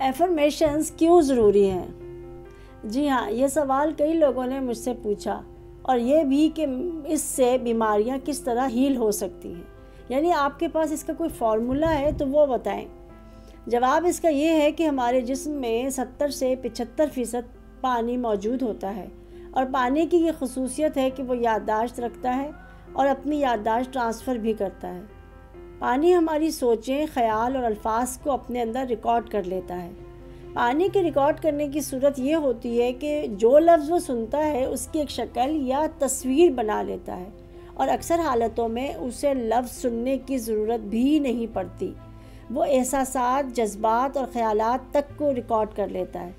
Affirmations کیوں ضروری ہیں؟ جی ہاں، یہ سوال کئی لوگوں نے مجھ سے پوچھا، اور یہ بھی کہ اس سے بیماریاں کس طرح ہیل ہو سکتی ہیں، یعنی آپ کے پاس اس کا کوئی فارمولا ہے تو وہ بتائیں۔ جواب اس کا یہ ہے کہ ہمارے جسم میں 70 سے 75% پانی موجود ہوتا ہے، اور پانی کی یہ خصوصیت ہے کہ وہ یادداشت رکھتا ہے اور اپنی یادداشت ٹرانسفر بھی کرتا ہے۔ پانی ہماری سوچیں، خیال اور الفاظ کو اپنے اندر ریکارڈ کر لیتا ہے۔ پانی کے ریکارڈ کرنے کی صورت یہ ہوتی ہے کہ جو لفظ وہ سنتا ہے اس کی ایک شکل یا تصویر بنا لیتا ہے، اور اکثر حالتوں میں اسے لفظ سننے کی ضرورت بھی نہیں پڑتی، وہ احساسات، جذبات اور خیالات تک کو ریکارڈ کر لیتا ہے۔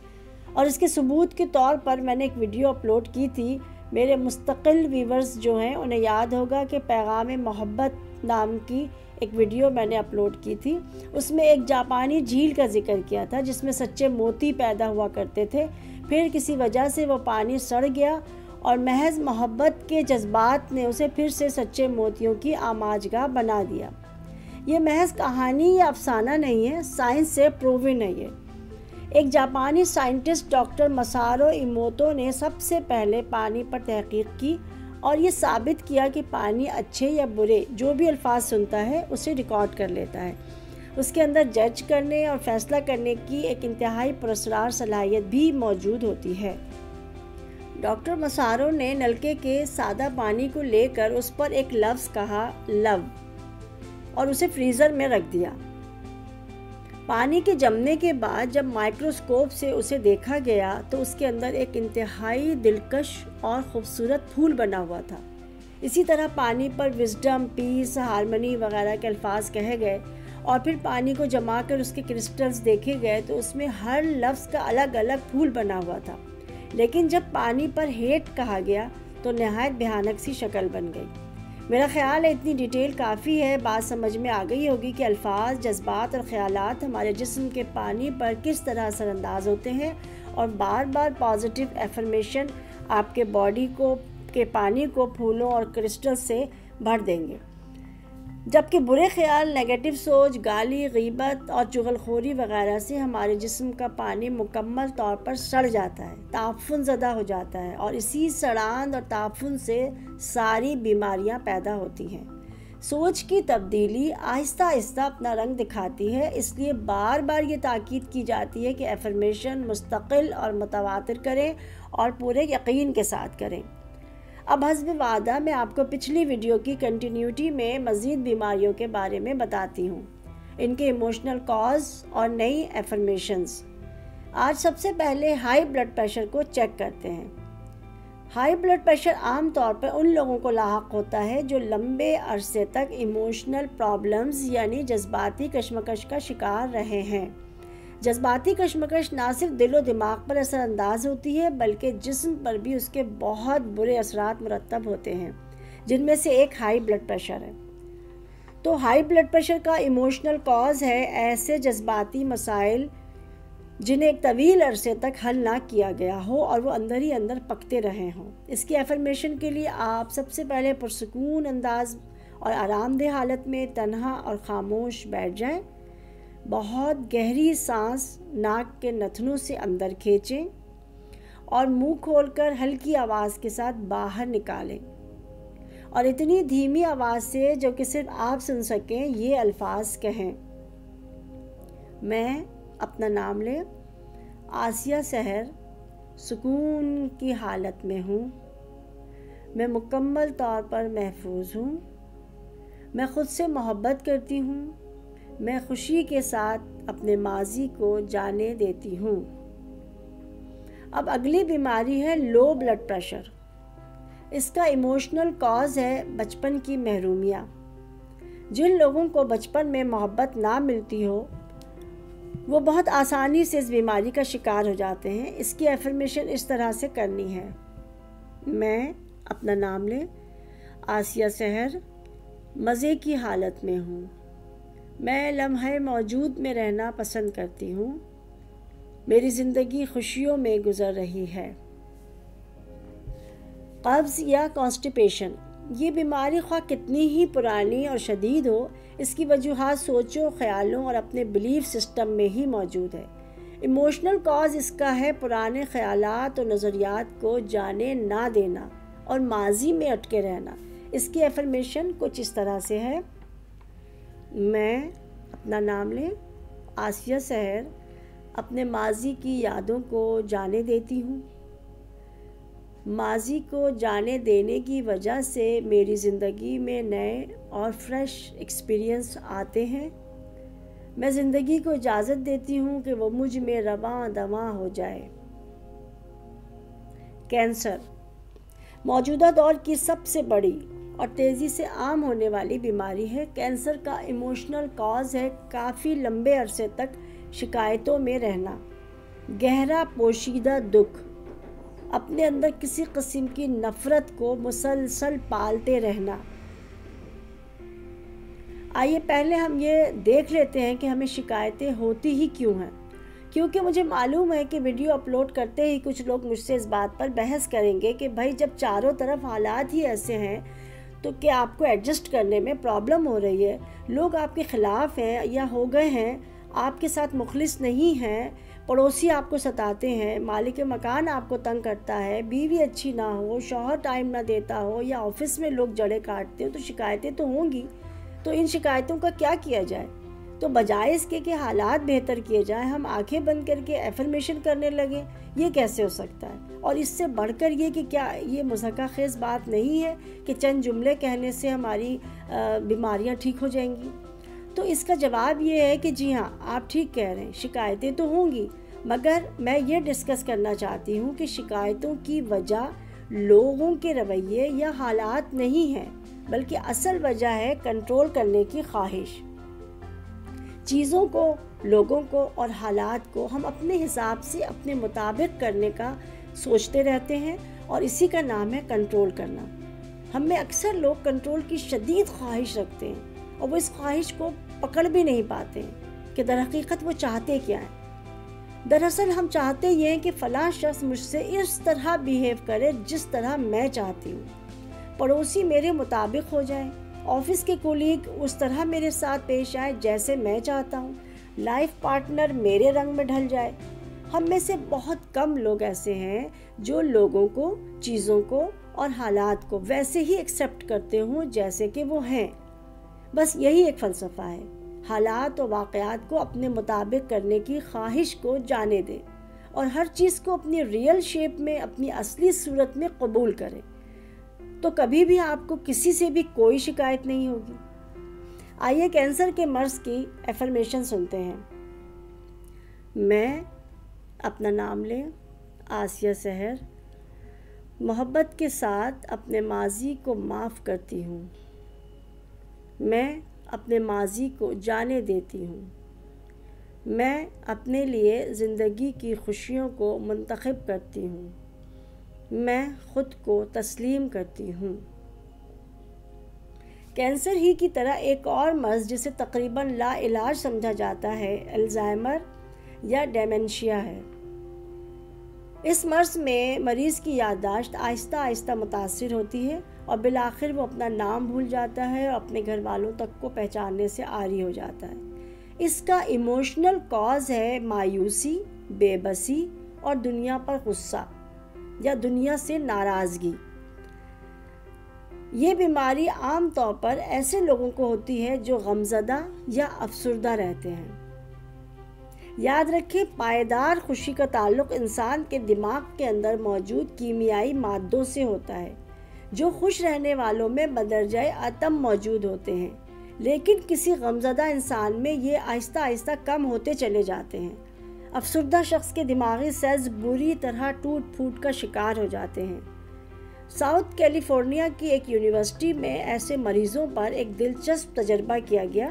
اور اس کے ثبوت کے طور پر میں نے ایک ویڈیو اپلوڈ کی تھی۔ میرے مستقل ویورز جو ہیں انہیں یاد ہوگا کہ پیغام محبت نام کی ایک ویڈیو میں نے اپلوڈ کی تھی۔ اس میں ایک جاپانی جھیل کا ذکر کیا تھا جس میں سچے موتی پیدا ہوا کرتے تھے، پھر کسی وجہ سے وہ پانی سڑ گیا اور محض محبت کے جذبات نے اسے پھر سے سچے موتیوں کی آماجگاہ بنا دیا۔ یہ محض کہانی یا افسانہ نہیں ہے، سائنس سے پروون ہے۔ یہ ایک جاپانی سائنٹسٹ ڈاکٹر مسارو ایموتو نے سب سے پہلے پانی پر تحقیق کی اور یہ ثابت کیا کہ پانی اچھے یا برے جو بھی الفاظ سنتا ہے اسے ریکارڈ کر لیتا ہے۔ اس کے اندر جج کرنے اور فیصلہ کرنے کی ایک انتہائی پراسرار صلاحیت بھی موجود ہوتی ہے۔ ڈاکٹر مسارو نے نلکے کے سادہ پانی کو لے کر اس پر ایک لفظ کہا، لو، اور اسے فریزر میں رکھ دیا۔ پانی کے جمنے کے بعد جب مائکروسکوپ سے اسے دیکھا گیا تو اس کے اندر ایک انتہائی دلکش اور خوبصورت پھول بنا ہوا تھا۔ اسی طرح پانی پر وزڈم، پیس، ہارمنی وغیرہ کے الفاظ کہے گئے، اور پھر پانی کو جما کر اس کے کرسٹلز دیکھے گئے تو اس میں ہر لفظ کا الگ الگ پھول بنا ہوا تھا۔ لیکن جب پانی پر ہیٹ کہا گیا تو نہایت بھیانک سی شکل بن گئی۔ میرا خیال ہے اتنی ڈیٹیل کافی ہے، بات سمجھ میں آ گئی ہوگی کہ الفاظ، جذبات اور خیالات ہمارے جسم کے پانی پر کس طرح اثر انداز ہوتے ہیں، اور بار بار پازیٹیو ایفرمیشن آپ کے باڈی کے پانی کو پھولوں اور کرسٹل سے بھر دیں گے، جبکہ برے خیال، نیگیٹو سوچ، گالی، غیبت اور چغلخوری وغیرہ سے ہمارے جسم کا پانی مکمل طور پر سڑ جاتا ہے، تعفن زدہ ہو جاتا ہے، اور اسی سڑاند اور تعفن سے ساری بیماریاں پیدا ہوتی ہیں۔ سوچ کی تبدیلی آہستہ آہستہ اپنا رنگ دکھاتی ہے، اس لیے بار بار یہ تاکید کی جاتی ہے کہ ایفرمیشن مستقل اور متواتر کریں اور پورے یقین کے ساتھ کریں۔ اب حسب وعدہ میں آپ کو پچھلی ویڈیو کی کنٹینیوٹی میں مزید بیماریوں کے بارے میں بتاتی ہوں، ان کے ایموشنل کاز اور نئی ایفرمیشنز۔ آج سب سے پہلے ہائی بلڈ پریشر کو چیک کرتے ہیں۔ ہائی بلڈ پریشر عام طور پر ان لوگوں کو لاحق ہوتا ہے جو لمبے عرصے تک ایموشنل پرابلمز یعنی جذباتی کشمکش کا شکار رہے ہیں۔ جذباتی کشمکش نہ صرف دل و دماغ پر اثر انداز ہوتی ہے بلکہ جسم پر بھی اس کے بہت برے اثرات مرتب ہوتے ہیں، جن میں سے ایک ہائی بلڈ پریشر ہے۔ تو ہائی بلڈ پریشر کا ایموشنل کاز ہے ایسے جذباتی مسائل جنہیں ایک طویل عرصے تک حل نہ کیا گیا ہو اور وہ اندر ہی اندر پکتے رہے ہوں۔ اس کی ایفرمیشن کے لیے آپ سب سے پہلے پرسکون انداز اور آرام دہ حالت میں تنہا اور خاموش بیٹھ جائیں، بہت گہری سانس ناک کے نتنوں سے اندر کھینچیں اور منہ کھول کر ہلکی آواز کے ساتھ باہر نکالیں، اور اتنی دھیمی آواز سے جو کہ صرف آپ سن سکیں یہ الفاظ کہیں، میں اپنا نام لیں، آسیہ سحر سکون کی حالت میں ہوں، میں مکمل طور پر محفوظ ہوں، میں خود سے محبت کرتی ہوں، میں خوشی کے ساتھ اپنے ماضی کو جانے دیتی ہوں۔ اب اگلی بیماری ہے لو بلڈ پریشر۔ اس کا ایموشنل کاز ہے بچپن کی محرومیاں۔ جن لوگوں کو بچپن میں محبت نہ ملتی ہو وہ بہت آسانی سے اس بیماری کا شکار ہو جاتے ہیں۔ اس کی ایفرمیشن اس طرح سے کرنی ہے، میں اپنا نام لیں، آسیہ سحر مزے کی حالت میں ہوں، میں لمحے موجود میں رہنا پسند کرتی ہوں، میری زندگی خوشیوں میں گزر رہی ہے۔ قبض یا کانسٹیپیشن، یہ بیماری خواہ کتنی ہی پرانی اور شدید ہو، اس کی وجوہات سوچوں، خیالوں اور اپنے بلیف سسٹم میں ہی موجود ہے۔ ایموشنل کاز اس کا ہے پرانے خیالات اور نظریات کو جانے نہ دینا اور ماضی میں اٹکے رہنا۔ اس کی افرمیشن کچھ اس طرح سے ہے: میں، اپنا نام لیں، آسیہ سحر، اپنے ماضی کی یادوں کو جانے دیتی ہوں۔ ماضی کو جانے دینے کی وجہ سے میری زندگی میں نئے اور فریش ایکسپیرینس آتے ہیں۔ میں زندگی کو اجازت دیتی ہوں کہ وہ مجھ میں رواں دواں ہو جائے۔ کینسر موجودہ دور کی سب سے بڑی اور تیزی سے عام ہونے والی بیماری ہے۔ کینسر کا ایموشنل کاز ہے کافی لمبے عرصے تک شکایتوں میں رہنا، گہرا پوشیدہ دکھ، اپنے اندر کسی قسم کی نفرت کو مسلسل پالتے رہنا۔ آئیے پہلے ہم یہ دیکھ لیتے ہیں کہ ہمیں شکایتیں ہوتی ہی کیوں ہیں، کیونکہ مجھے معلوم ہے کہ ویڈیو اپلوڈ کرتے ہی کچھ لوگ مجھ سے اس بات پر بحث کریں گے کہ بھائی جب چاروں طرف حالات ہی ایسے ہیں تو کیا آپ کو ایڈجسٹ کرنے میں پرابلم ہو رہی ہے؟ لوگ آپ کے خلاف ہیں یا ہو گئے ہیں، آپ کے ساتھ مخلص نہیں ہیں، پڑوسی آپ کو ستاتے ہیں، مالک مکان آپ کو تنگ کرتا ہے، بیوی اچھی نہ ہو، شوہر ٹائم نہ دیتا ہو، یا آفس میں لوگ جڑے کاٹتے ہو، تو شکایتیں تو ہوں گی۔ تو ان شکایتوں کا کیا کیا جائے؟ تو بجائے اس کے کہ حالات بہتر کیے جائیں، ہم آنکھیں بند کر کے ایفرمیشن کرنے لگیں، یہ کیسے ہو سکتا ہے؟ اور اس سے بڑھ کر یہ کہ کیا یہ مضحکہ خیز بات نہیں ہے کہ چند جملے کہنے سے ہماری بیماریاں ٹھیک ہو جائیں گی؟ تو اس کا جواب یہ ہے کہ جی ہاں، آپ ٹھیک کہہ رہے ہیں، شکایتیں تو ہوں گی، مگر میں یہ ڈسکس کرنا چاہتی ہوں کہ شکایتوں کی وجہ لوگوں کے رویے یا حالات نہیں ہیں، بلکہ اصل وجہ ہے کنٹرول کرنے کی خواہش۔ چیزوں کو، لوگوں کو اور حالات کو ہم اپنے حساب سے اپنے مطابق کرنے کا سوچتے رہتے ہیں، اور اسی کا نام ہے کنٹرول کرنا۔ ہم میں اکثر لوگ کنٹرول کی شدید خواہش رکھتے ہیں، اور وہ اس خواہش کو پکڑ بھی نہیں پاتے ہیں کہ در حقیقت وہ چاہتے کیا ہیں۔ دراصل ہم چاہتے یہ ہیں کہ فلاں شخص مجھ سے اس طرح بیہیو کرے جس طرح میں چاہتی ہوں، پڑوسی میرے مطابق ہو جائے، آفس کے کولیگ اس طرح میرے ساتھ پیش آئے جیسے میں چاہتا ہوں، لائف پارٹنر میرے رنگ میں ڈھل جائے۔ ہم میں سے بہت کم لوگ ایسے ہیں جو لوگوں کو، چیزوں کو اور حالات کو ویسے ہی ایکسیپٹ کرتے ہوں جیسے کہ وہ ہیں۔ بس یہی ایک فلسفہ ہے، حالات اور واقعات کو اپنے مطابق کرنے کی خواہش کو جانے دیں، اور ہر چیز کو اپنی ریئل شیپ میں، اپنی اصلی صورت میں قبول کریں، تو کبھی بھی آپ کو کسی سے بھی کوئی شکایت نہیں ہوگی۔ آئیے کینسر کے مرض کی ایفرمیشن سنتے ہیں۔ میں، اپنا نام لیں، آسیہ سحر، محبت کے ساتھ اپنے ماضی کو معاف کرتی ہوں۔ میں اپنے ماضی کو جانے دیتی ہوں۔ میں اپنے لیے زندگی کی خوشیوں کو منتخب کرتی ہوں۔ میں خود کو تسلیم کرتی ہوں۔ کینسر ہی کی طرح ایک اور مرض جسے تقریباً لا علاج سمجھا جاتا ہے، الزائمر یا ڈیمنشیا ہے۔ اس مرض میں مریض کی یادداشت آہستہ آہستہ متاثر ہوتی ہے، اور بالآخر وہ اپنا نام بھول جاتا ہے اور اپنے گھر والوں تک کو پہچاننے سے عاری ہو جاتا ہے۔ اس کا ایموشنل کاز ہے مایوسی، بے بسی اور دنیا پر غصہ یا دنیا سے ناراضگی۔ یہ بیماری عام طور پر ایسے لوگوں کو ہوتی ہے جو غمزدہ یا افسردہ رہتے ہیں۔ یاد رکھیں، پائیدار خوشی کا تعلق انسان کے دماغ کے اندر موجود کیمیائی مادوں سے ہوتا ہے، جو خوش رہنے والوں میں بدرجہ اتم موجود ہوتے ہیں، لیکن کسی غمزدہ انسان میں یہ آہستہ آہستہ کم ہوتے چلے جاتے ہیں۔ افسردہ شخص کے دماغی سیلز بری طرح ٹوٹ پھوٹ کا شکار ہو جاتے ہیں۔ ساؤتھ کیلیفورنیا کی ایک یونیورسٹی میں ایسے مریضوں پر ایک دلچسپ تجربہ کیا گیا۔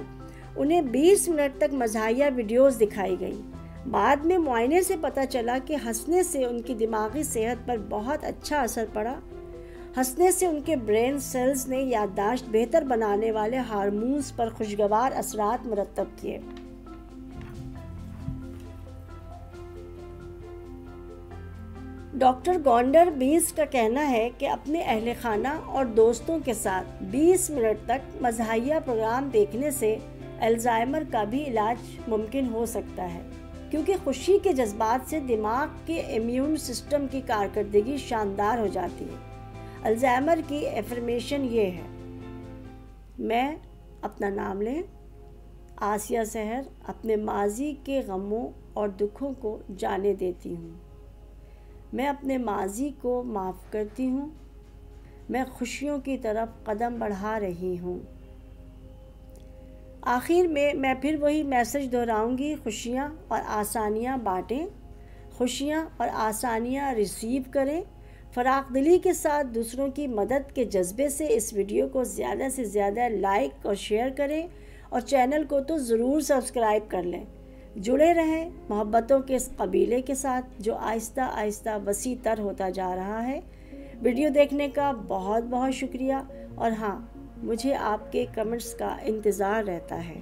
انہیں 20 منٹ تک مزاحیہ ویڈیوز دکھائی گئیں۔ بعد میں معائنے سے پتہ چلا کہ ہنسنے سے ان کی دماغی صحت پر بہت اچھا اثر پڑا۔ ہنسنے سے ان کے برین سیلز نے یادداشت بہتر بنانے والے ہارمونز پر خوشگوار اثرات مرتب کیے۔ ڈاکٹر گونڈر بینس کا کہنا ہے کہ اپنے اہل خانہ اور دوستوں کے ساتھ 20 منٹ تک مزاحیہ پروگرام دیکھنے سے الزائمر کا بھی علاج ممکن ہو سکتا ہے۔ کیونکہ خوشی کے جذبات سے دماغ کے امیون سسٹم کی کارکردگی شاندار ہو جاتی ہے۔ الزائمر کی افرمیشن یہ ہے: میں اپنا نام لیں، آسیہ سحر اپنے ماضی کے غموں اور دکھوں کو جانے دیتی ہوں، میں اپنے ماضی کو معاف کرتی ہوں، میں خوشیوں کی طرف قدم بڑھا رہی ہوں۔ آخر میں پھر وہی میسج دہراؤں گی: خوشیاں اور آسانیاں بانٹیں، خوشیاں اور آسانیاں ریسیو کریں۔ فراخ دلی کے ساتھ دوسروں کی مدد کے جذبے سے اس ویڈیو کو زیادہ سے زیادہ لائک اور شیئر کریں، اور چینل کو تو ضرور سبسکرائب کر لیں۔ جڑے رہیں محبتوں کے اس قبیلے کے ساتھ جو آہستہ آہستہ وسیع تر ہوتا جا رہا ہے۔ ویڈیو دیکھنے کا بہت بہت شکریہ، اور ہاں، مجھے آپ کے کمنٹس کا انتظار رہتا ہے۔